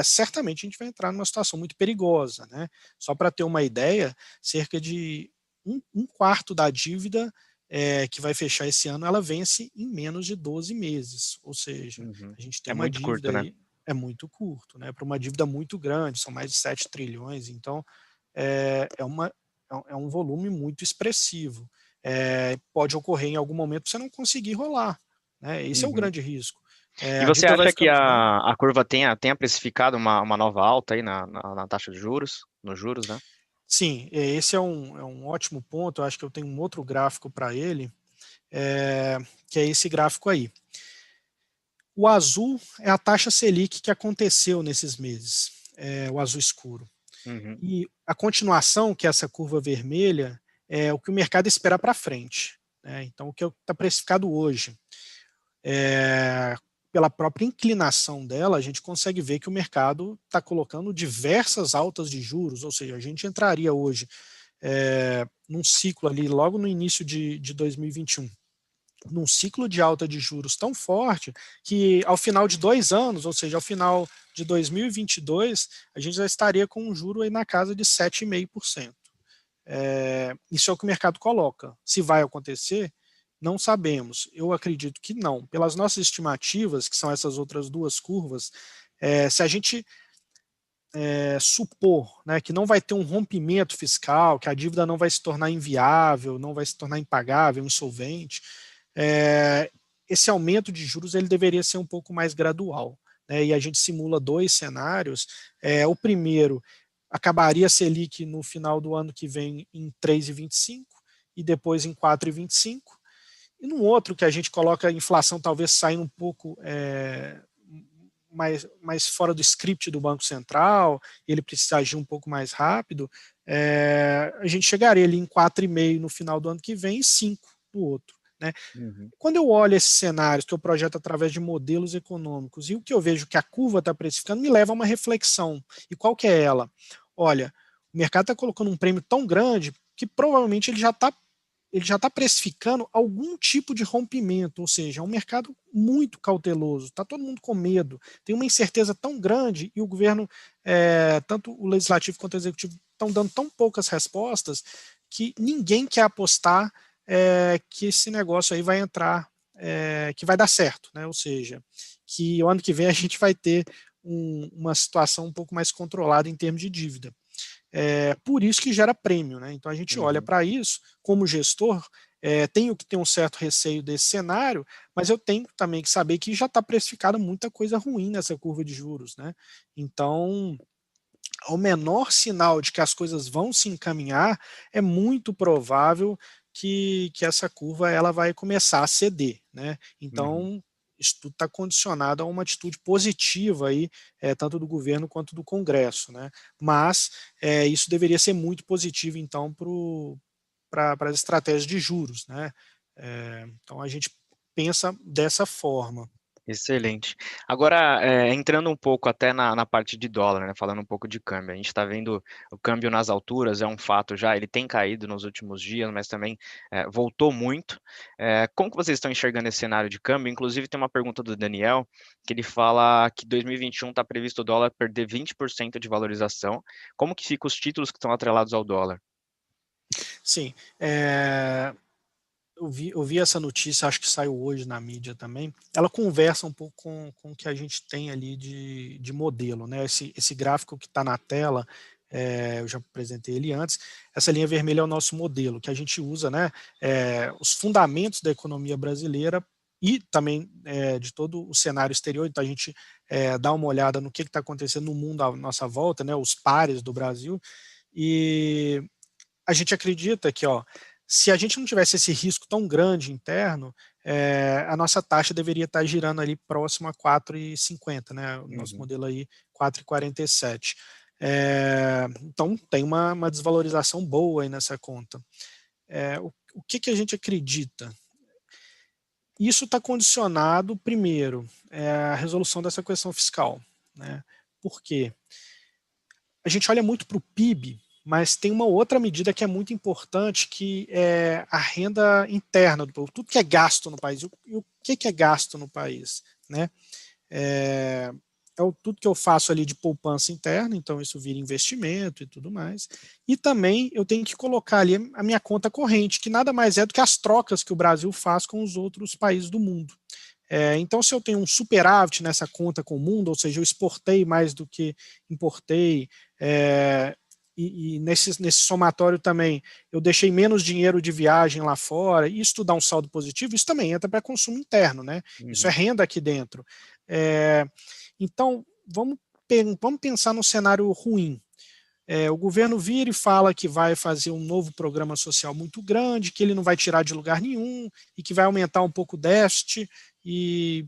certamente a gente vai entrar numa situação muito perigosa, né? Só para ter uma ideia, cerca de um quarto da dívida que vai fechar esse ano, ela vence em menos de 12 meses. Ou seja, a gente tem uma dívida curto, né? aí, é muito curto, né? Para uma dívida muito grande, são mais de 7 trilhões, então é um volume muito expressivo. Pode ocorrer em algum momento você não conseguir rolar, né? Esse é o grande risco. E A você dívida vai acha que ficando a curva tenha precificado uma nova alta aí na taxa de juros, nos juros, né? Sim, esse é um ótimo ponto. Eu acho que eu tenho um outro gráfico para ele, que é esse gráfico aí. O azul é a taxa Selic que aconteceu nesses meses, o azul escuro. E a continuação, que é essa curva vermelha, é o que o mercado espera para frente. né? Então, o que está precificado hoje, pela própria inclinação dela, a gente consegue ver que o mercado está colocando diversas altas de juros, ou seja, a gente entraria hoje num ciclo ali, logo no início de 2021, num ciclo de alta de juros tão forte que ao final de 2 anos, ou seja, ao final de 2022, a gente já estaria com um juro aí na casa de 7,5%. Isso é o que o mercado coloca. Se vai acontecer, não sabemos. Eu acredito que não. Pelas nossas estimativas, que são essas outras duas curvas, se a gente supor, né, que não vai ter um rompimento fiscal, que a dívida não vai se tornar inviável, não vai se tornar impagável, insolvente, esse aumento de juros ele deveria ser um pouco mais gradual, né, e a gente simula 2 cenários. O primeiro acabaria a Selic no final do ano que vem em 3,25 e depois em 4,25. E no outro que a gente coloca a inflação talvez saindo um pouco mais fora do script do Banco Central, ele precisa agir um pouco mais rápido, a gente chegaria ali em 4,5 no final do ano que vem e 5 no outro, né? Uhum. Quando eu olho esses cenários que eu projeto através de modelos econômicos e o que eu vejo que a curva está precificando, me leva a uma reflexão. E qual que é ela? Olha, o mercado está colocando um prêmio tão grande que provavelmente ele já está precificando algum tipo de rompimento, ou seja, é um mercado muito cauteloso, está todo mundo com medo, tem uma incerteza tão grande e o governo, tanto o legislativo quanto o executivo, estão dando tão poucas respostas que ninguém quer apostar que esse negócio aí vai entrar, que vai dar certo, né? Ou seja, que o ano que vem a gente vai ter uma situação um pouco mais controlada em termos de dívida. Por isso que gera prêmio, né? Então a gente olha para isso, como gestor, tenho que ter um certo receio desse cenário, mas eu tenho também que saber que já está precificada muita coisa ruim nessa curva de juros, né? Então, ao menor sinal de que as coisas vão se encaminhar, é muito provável que essa curva ela vai começar a ceder, né? Uhum. Então, isso tudo está condicionado a uma atitude positiva aí, tanto do governo quanto do Congresso, né? Mas isso deveria ser muito positivo, então, para as estratégias de juros, né? Então, a gente pensa dessa forma. Excelente. Agora, entrando um pouco até na parte de dólar, né, falando um pouco de câmbio, a gente está vendo o câmbio nas alturas, é um fato já, ele tem caído nos últimos dias, mas também voltou muito. Como que vocês estão enxergando esse cenário de câmbio? Inclusive, tem uma pergunta do Daniel, que ele fala que 2021 está previsto o dólar perder 20% de valorização. Como que ficam os títulos que estão atrelados ao dólar? Sim, eu vi essa notícia, acho que saiu hoje na mídia também. Ela conversa um pouco com o que a gente tem ali de modelo, né? Esse gráfico que está na tela, eu já apresentei ele antes. Essa linha vermelha é o nosso modelo, que a gente usa, né? Os fundamentos da economia brasileira e também de todo o cenário exterior. Então a gente dá uma olhada no que está acontecendo no mundo à nossa volta, né? Os pares do Brasil. E a gente acredita que, ó, se a gente não tivesse esse risco tão grande interno, a nossa taxa deveria estar girando ali próximo a 4,50, né? O nosso Uhum. modelo aí 4,47. Então tem uma desvalorização boa aí nessa conta. O que a gente acredita? Isso está condicionado, primeiro, à resolução dessa questão fiscal, né? Por quê? A gente olha muito para o PIB, mas tem uma outra medida que é muito importante, que é a renda interna do povo, tudo que é gasto no país. E o que é gasto no país, né? É, tudo que eu faço ali de poupança interna, então isso vira investimento e tudo mais. E também eu tenho que colocar ali a minha conta corrente, que nada mais é do que as trocas que o Brasil faz com os outros países do mundo. Então, se eu tenho um superávit nessa conta com o mundo, ou seja, eu exportei mais do que importei, e nesse somatório também eu deixei menos dinheiro de viagem lá fora, e isso dá um saldo positivo, isso também entra para consumo interno, né? Isso é Uhum. renda aqui dentro. Então, vamos pensar num cenário ruim. O governo vira e fala que vai fazer um novo programa social muito grande, que ele não vai tirar de lugar nenhum e que vai aumentar um pouco o déficit e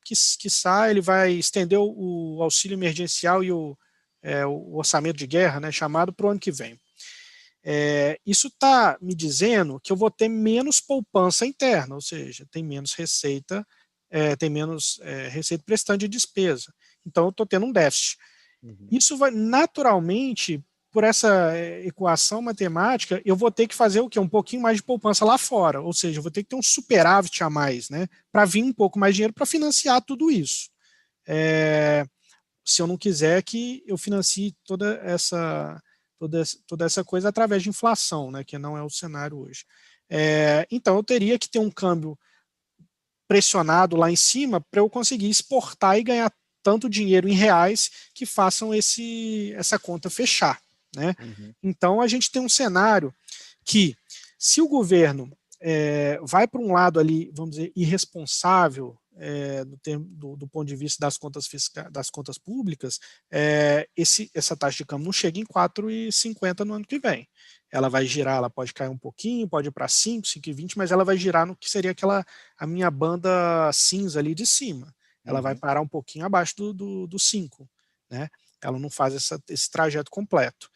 que sai, ele vai estender o auxílio emergencial e o orçamento de guerra, né, chamado para o ano que vem. Isso está me dizendo que eu vou ter menos poupança interna, ou seja, tem menos receita, receita prestante de despesa. Então, eu estou tendo um déficit. Isso vai naturalmente, por essa equação matemática, eu vou ter que fazer o quê? Um pouquinho mais de poupança lá fora, ou seja, eu vou ter que ter um superávit a mais, né, para vir um pouco mais de dinheiro para financiar tudo isso. Se eu não quiser que eu financie toda essa coisa através de inflação, né, que não é o cenário hoje. Então, eu teria que ter um câmbio pressionado lá em cima para eu conseguir exportar e ganhar tanto dinheiro em reais que façam essa conta fechar, né? Então, a gente tem um cenário que, se o governo vai para um lado ali, vamos dizer, irresponsável, do ponto de vista das contas públicas, essa taxa de câmbio não chega em 4,50 no ano que vem. Ela vai girar, ela pode cair um pouquinho, pode ir para 5, 5,20, mas ela vai girar no que seria a minha banda cinza ali de cima. Ela vai parar um pouquinho abaixo do 5, né? Ela não faz esse trajeto completo.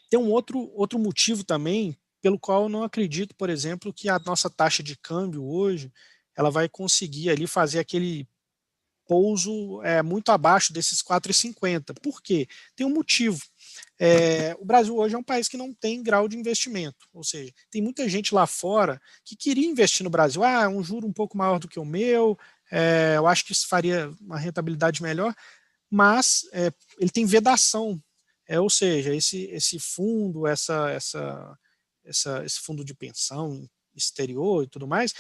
Tem um outro motivo também pelo qual eu não acredito, por exemplo, que a nossa taxa de câmbio hoje ela vai conseguir ali fazer aquele pouso muito abaixo desses 4,50. Por quê? Tem um motivo. O Brasil hoje é um país que não tem grau de investimento, ou seja, tem muita gente lá fora que queria investir no Brasil. Um juro um pouco maior do que o meu, eu acho que isso faria uma rentabilidade melhor, mas ele tem vedação, ou seja, esse fundo, esse fundo de pensão exterior e tudo mais,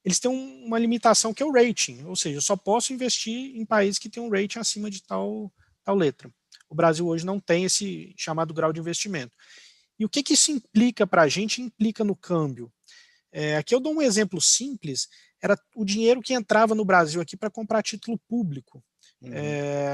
eles têm uma limitação que é o rating, ou seja, eu só posso investir em países que têm um rating acima de tal letra. O Brasil hoje não tem esse chamado grau de investimento. E o que isso implica para a gente? Implica no câmbio. Aqui eu dou um exemplo simples, era o dinheiro que entrava no Brasil aqui para comprar título público.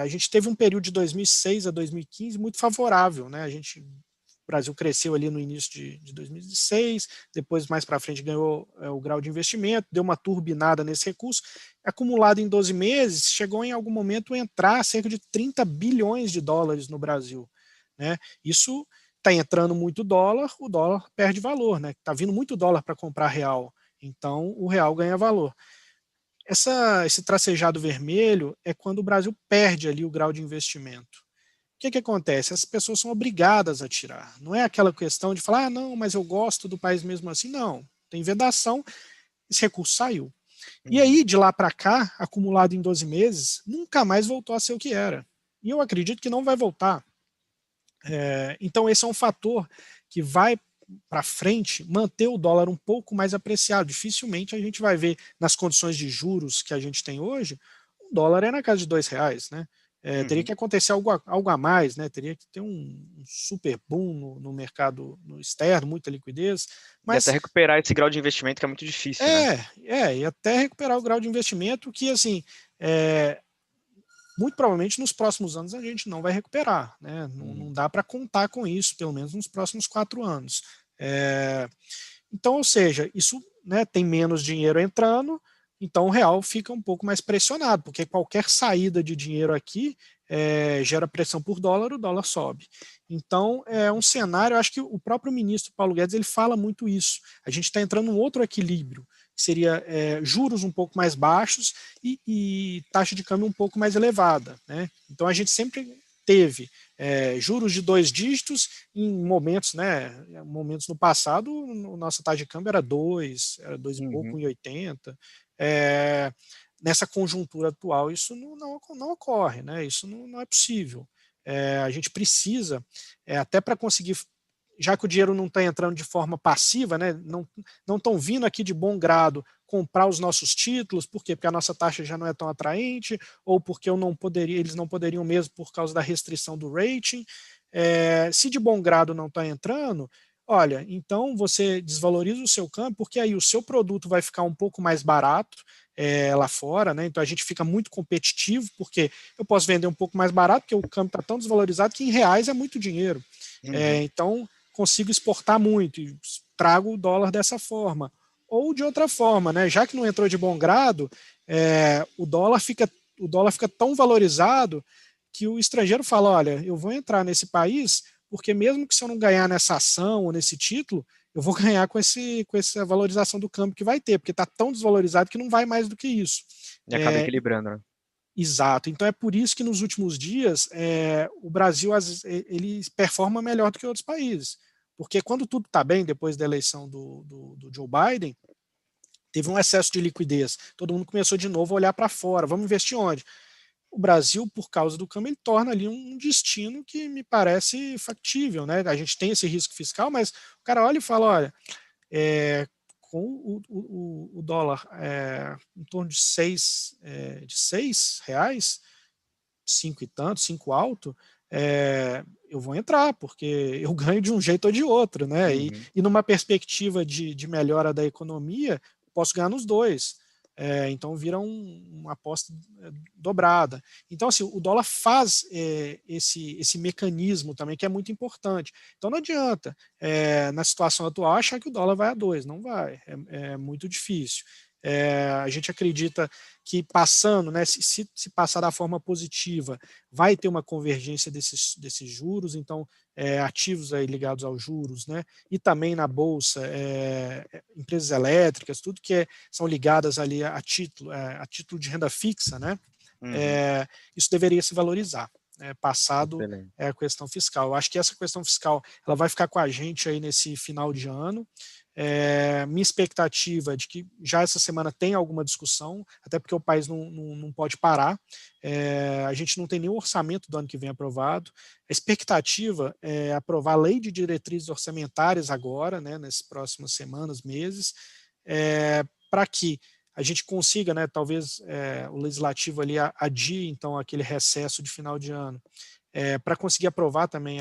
A gente teve um período de 2006 a 2015 muito favorável, né? O Brasil cresceu ali no início de 2006, depois mais para frente ganhou o grau de investimento, deu uma turbinada nesse recurso, acumulado em 12 meses, chegou em algum momento a entrar cerca de 30 bilhões de dólares no Brasil, né? Isso está entrando muito dólar, o dólar perde valor, né? Está vindo muito dólar para comprar real, então o real ganha valor. Esse tracejado vermelho é quando o Brasil perde ali o grau de investimento. O que acontece? As pessoas são obrigadas a tirar. Não é aquela questão de falar, não, mas eu gosto do país mesmo assim. Não, tem vedação, esse recurso saiu. E aí, de lá para cá, acumulado em 12 meses, nunca mais voltou a ser o que era. E eu acredito que não vai voltar. Então, esse é um fator que vai para frente manter o dólar um pouco mais apreciado. Dificilmente a gente vai ver, nas condições de juros que a gente tem hoje, o dólar é na casa de R$2, né? Teria que acontecer algo a mais, né? Teria que ter um super boom no mercado externo, muita liquidez. Mas, e até recuperar esse grau de investimento que é muito difícil, né? E até recuperar o grau de investimento que, assim, muito provavelmente nos próximos anos a gente não vai recuperar, né? Não dá para contar com isso, pelo menos nos próximos 4 anos. Então, ou seja, isso, né, tem menos dinheiro entrando, então o real fica um pouco mais pressionado, porque qualquer saída de dinheiro aqui gera pressão por dólar, o dólar sobe. Então, é um cenário, eu acho que o próprio ministro Paulo Guedes ele fala muito isso. A gente está entrando num outro equilíbrio, que seria juros um pouco mais baixos e taxa de câmbio um pouco mais elevada, né? Então, a gente sempre teve juros de 2 dígitos em momentos, né? Momentos no passado, nossa taxa de câmbio era 2 e pouco, 1,80. Nessa conjuntura atual, isso não ocorre, né? Isso não é possível. A gente precisa, até para conseguir, já que o dinheiro não está entrando de forma passiva, né? Não estão vindo aqui de bom grado comprar os nossos títulos, por quê? Porque a nossa taxa já não é tão atraente, ou porque eles não poderiam mesmo por causa da restrição do rating. Se de bom grado não está entrando, olha, então você desvaloriza o seu câmbio, porque aí o seu produto vai ficar um pouco mais barato lá fora, né? Então a gente fica muito competitivo, porque eu posso vender um pouco mais barato, porque o câmbio está tão desvalorizado que em reais é muito dinheiro. Então consigo exportar muito e trago o dólar dessa forma. Ou de outra forma, né? Já que não entrou de bom grado, o dólar fica tão valorizado que o estrangeiro fala, olha, eu vou entrar nesse país porque mesmo que se eu não ganhar nessa ação ou nesse título, eu vou ganhar com essa valorização do câmbio que vai ter, porque está tão desvalorizado que não vai mais do que isso. E acaba equilibrando, né? Exato. Então é por isso que nos últimos dias o Brasil ele performa melhor do que outros países. Porque quando tudo está bem, depois da eleição do Joe Biden, teve um excesso de liquidez. Todo mundo começou de novo a olhar para fora. Vamos investir onde? O Brasil, por causa do câmbio, ele torna ali um destino que me parece factível, né? A gente tem esse risco fiscal, mas o cara olha e fala, olha, com o dólar em torno de R$ 6, 5 e tanto, 5 alto, eu vou entrar, porque eu ganho de um jeito ou de outro, né? Uhum. E numa perspectiva de melhora da economia, posso ganhar nos dois. Então vira uma aposta dobrada. Então, assim, o dólar faz esse mecanismo também, que é muito importante. Então não adianta, na situação atual, achar que o dólar vai a 2, não vai, é muito difícil. A gente acredita que passando, né, se passar da forma positiva, vai ter uma convergência desses juros, então ativos aí ligados aos juros, né, e também na bolsa, empresas elétricas, tudo que são ligadas ali a título de renda fixa, né, isso deveria se valorizar. Passado a questão fiscal. Eu acho que essa questão fiscal ela vai ficar com a gente aí nesse final de ano. Minha expectativa é de que já essa semana tem alguma discussão, até porque o país não pode parar. A gente não tem nenhum orçamento do ano que vem aprovado. A expectativa é aprovar a lei de diretrizes orçamentárias agora, né, nessas próximas semanas, meses, para que a gente consiga, né, talvez o legislativo ali adie então aquele recesso de final de ano, para conseguir aprovar também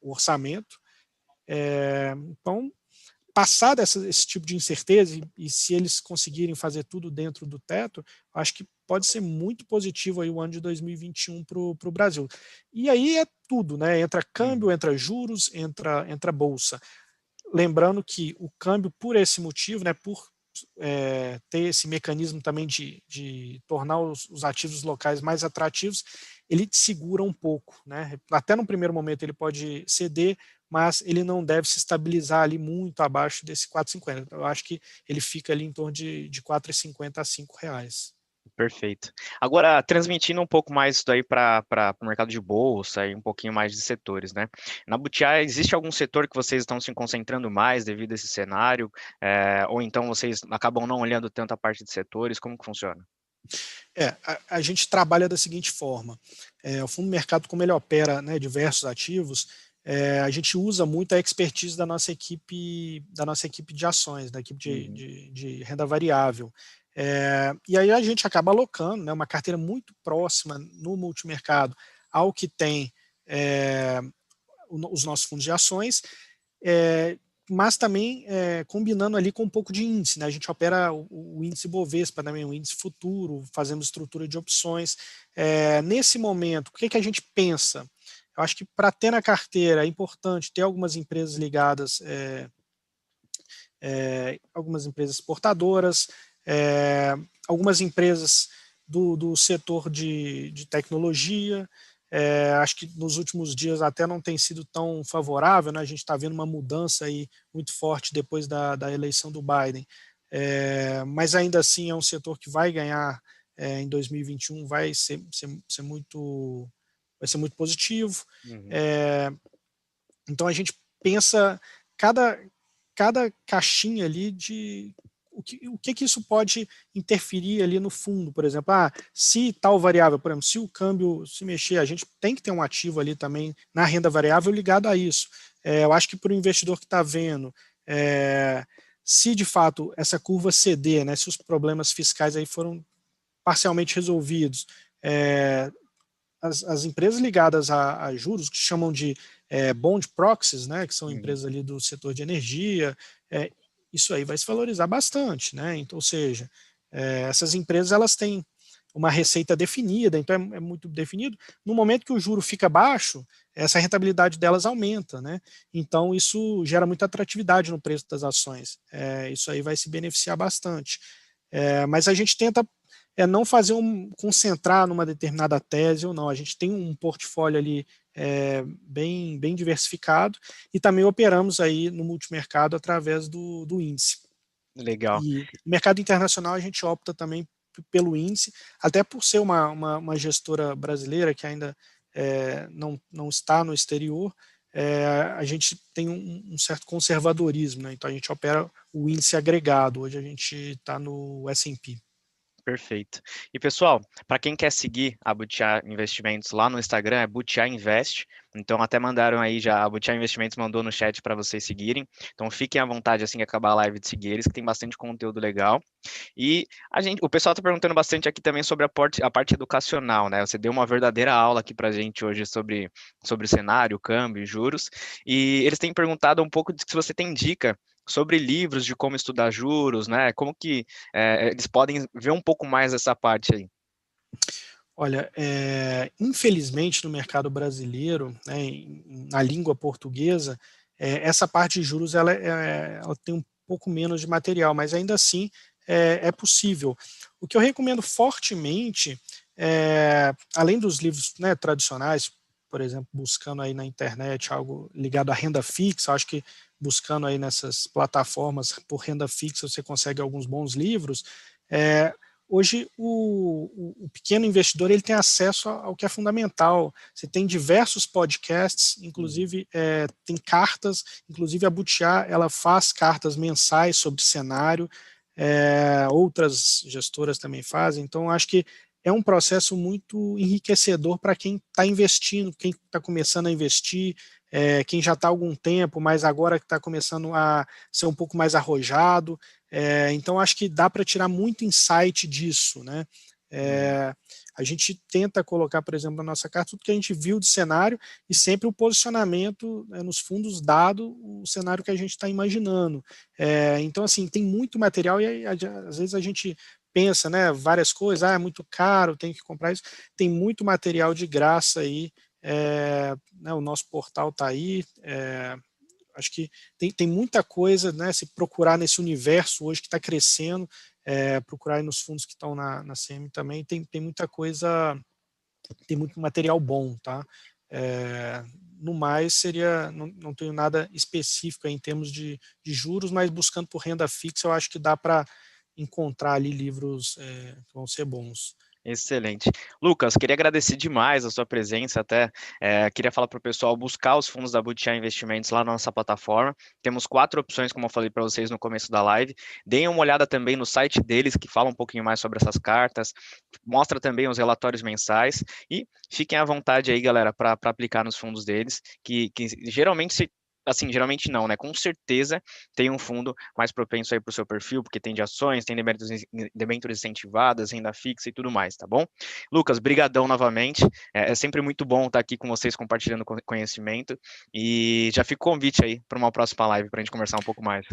o orçamento. Então, passado esse tipo de incerteza, e se eles conseguirem fazer tudo dentro do teto, acho que pode ser muito positivo aí o ano de 2021 para o Brasil. E aí é tudo, né? Entra câmbio, entra juros, entra bolsa. Lembrando que o câmbio, por esse motivo, né, por ter esse mecanismo também de tornar os ativos locais mais atrativos, ele segura um pouco, né? Até no primeiro momento ele pode ceder, mas ele não deve se estabilizar ali muito abaixo desse 4,50. Eu acho que ele fica ali em torno de 4,50 a R$ 5. Perfeito. Agora, transmitindo um pouco mais isso daí para o mercado de bolsa e um pouquinho mais de setores, né? Na Butiá, existe algum setor que vocês estão se concentrando mais devido a esse cenário? Ou então vocês acabam não olhando tanto a parte de setores? Como que funciona? A gente trabalha da seguinte forma. O fundo de mercado, como ele opera, né, diversos ativos, a gente usa muito a expertise da nossa equipe de ações, da equipe de renda variável. E aí a gente acaba alocando, né, uma carteira muito próxima no multimercado ao que tem os nossos fundos de ações, mas também combinando ali com um pouco de índice, né? A gente opera o índice Bovespa, também o índice futuro, fazendo estrutura de opções. Nesse momento, o que a gente pensa? Eu acho que para ter na carteira é importante ter algumas empresas ligadas, algumas empresas exportadoras, algumas empresas do setor de tecnologia. Acho que nos últimos dias até não tem sido tão favorável, né? A gente está vendo uma mudança aí muito forte depois da eleição do Biden, mas ainda assim é um setor que vai ganhar em 2021, vai ser muito positivo. Então a gente pensa cada caixinha ali de o que isso pode interferir ali no fundo, por exemplo, se tal variável, por exemplo, se o câmbio se mexer, a gente tem que ter um ativo ali também na renda variável ligado a isso. Eu acho que para o investidor que está vendo, se de fato essa curva ceder, né, se os problemas fiscais aí foram parcialmente resolvidos, as empresas ligadas a juros, que chamam de bond proxies, né, que são empresas ali do setor de energia, isso aí vai se valorizar bastante, né? Então, ou seja, essas empresas elas têm uma receita definida, então é muito definido. No momento que o juro fica baixo, essa rentabilidade delas aumenta, né? Então isso gera muita atratividade no preço das ações. Isso aí vai se beneficiar bastante. Mas a gente tenta não concentrar numa determinada tese ou não. A gente tem um portfólio ali bem diversificado, e também operamos aí no multimercado através do índice. Legal. E no mercado internacional a gente opta também pelo índice, até por ser uma gestora brasileira que ainda não está no exterior, a gente tem um certo conservadorismo, né? Então a gente opera o índice agregado, hoje a gente está no S&P. Perfeito. E pessoal, para quem quer seguir a Butiá Investimentos lá no Instagram, é Butiá Invest. Então até mandaram aí já, a Butiá Investimentos mandou no chat para vocês seguirem. Então fiquem à vontade assim que acabar a live de seguir eles, que tem bastante conteúdo legal. E o pessoal está perguntando bastante aqui também sobre a parte educacional, né? Você deu uma verdadeira aula aqui para a gente hoje sobre cenário, câmbio, juros. E eles têm perguntado um pouco de se você tem dica sobre livros de como estudar juros, né? Como que eles podem ver um pouco mais essa parte aí. Olha, infelizmente no mercado brasileiro, né, na língua portuguesa, essa parte de juros ela tem um pouco menos de material, mas ainda assim é possível. O que eu recomendo fortemente, além dos livros, né, tradicionais, por exemplo, buscando aí na internet algo ligado à renda fixa, acho que buscando aí nessas plataformas por renda fixa você consegue alguns bons livros. Hoje, o pequeno investidor ele tem acesso ao que é fundamental. Você tem diversos podcasts, inclusive tem cartas, inclusive a Butiá ela faz cartas mensais sobre cenário, outras gestoras também fazem. Então, acho que é um processo muito enriquecedor para quem está investindo, quem está começando a investir, quem já está há algum tempo, mas agora que está começando a ser um pouco mais arrojado. Então, acho que dá para tirar muito insight disso, né? A gente tenta colocar, por exemplo, na nossa carta tudo que a gente viu de cenário e sempre o posicionamento nos fundos dado o cenário que a gente está imaginando. Então, assim, tem muito material e às vezes a gente pensa, né, várias coisas, é muito caro, tem que comprar isso. Tem muito material de graça aí, né, o nosso portal está aí, acho que tem muita coisa, né, se procurar nesse universo hoje que está crescendo, procurar aí nos fundos que estão na CM também, tem muita coisa, tem muito material bom, tá? No mais, não tenho nada específico em termos de juros, mas buscando por renda fixa, eu acho que dá para encontrar ali livros que vão ser bons. Excelente. Lucas, queria agradecer demais a sua presença, até queria falar para o pessoal buscar os fundos da Butiá Investimentos lá na nossa plataforma. Temos 4 opções, como eu falei para vocês no começo da live. Deem uma olhada também no site deles, que fala um pouquinho mais sobre essas cartas, mostra também os relatórios mensais e fiquem à vontade aí, galera, para aplicar nos fundos deles, que geralmente assim, geralmente não, né? Com certeza tem um fundo mais propenso aí para o seu perfil, porque tem de ações, tem debêntures incentivadas, renda fixa e tudo mais, tá bom? Lucas, brigadão novamente. É sempre muito bom estar aqui com vocês compartilhando conhecimento e já fica o convite aí para uma próxima live para a gente conversar um pouco mais.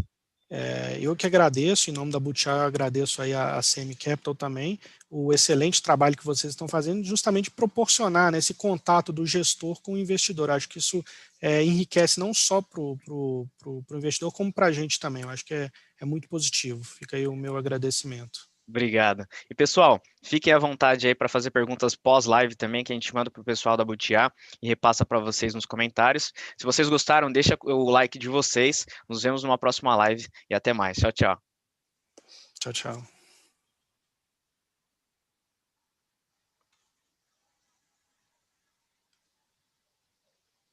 Eu que agradeço, em nome da Butiá, eu agradeço aí a CM Capital também, o excelente trabalho que vocês estão fazendo, justamente proporcionar, né, esse contato do gestor com o investidor. Acho que isso enriquece não só para o investidor, como para a gente também. Eu acho que é muito positivo. Fica aí o meu agradecimento. Obrigado. E pessoal, fiquem à vontade aí para fazer perguntas pós-live também, que a gente manda para o pessoal da Butiá e repassa para vocês nos comentários. Se vocês gostaram, deixa o like de vocês. Nos vemos numa próxima live e até mais. Tchau, tchau. Tchau, tchau.